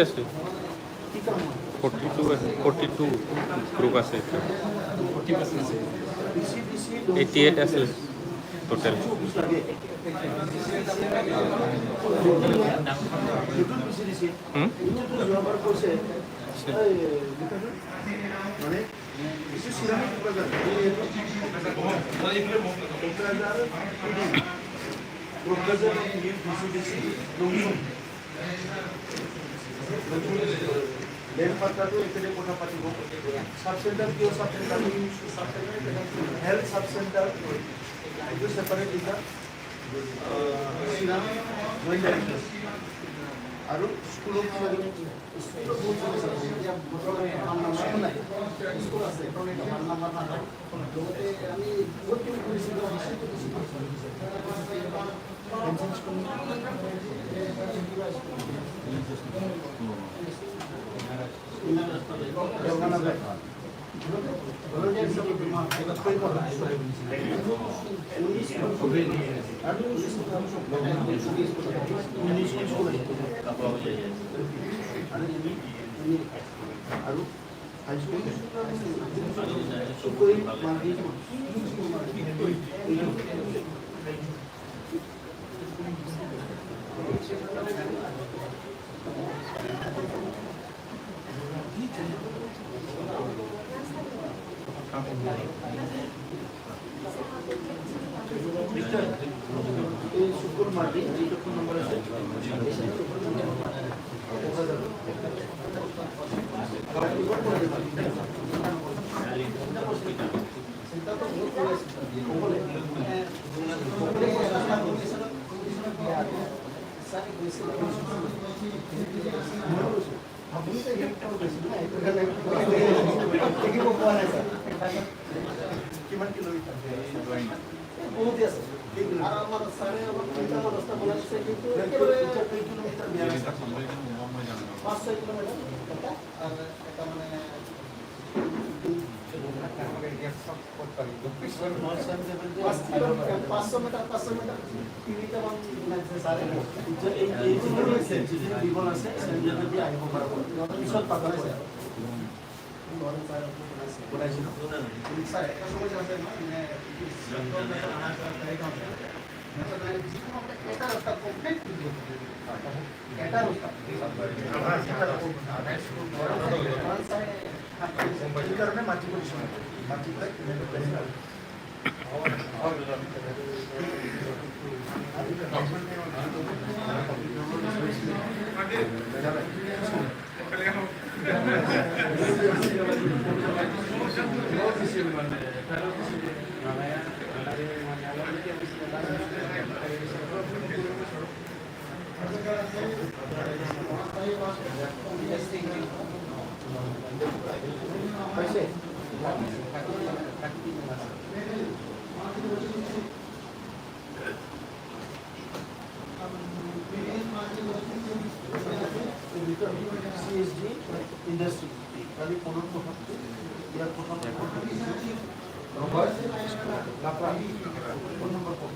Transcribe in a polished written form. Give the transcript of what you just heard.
আছে 42 গ্রুপ আছে 88 আছে total health sub center itu separate kita siram joint directors aru school of school আছে number না লোতে আমি বহুত কিছু করেছি শুকুর মাটি যেটুকু নম্বর আছে কিমান কিলোমিটার বহুত আছে আর আমার সারে আমার চিন্তা অবস্থা বলা আছে কিন্তু একেবারে 2 কিলোমিটার বিয়ার 5-6 কিলোমিটার আর এটা মানে 500 meter তিনিটা মান বনাইছে সাৰে যে এই যিটো সেঞ্চুৰি দিবল আছে সেঞ্চুৰি দি আহিব পাৰিব পিছত পাগল আছে বনাইছে চাৰে এটা সময় আছে মানে এটা ৰাস্তা কমপ্লিট এটা ৰাস্তা এই কারণে মাটি পরিষ্কার মাটি প্রায় CSG industry kali phone ko hakte ya phone Robert Lapra phone number ko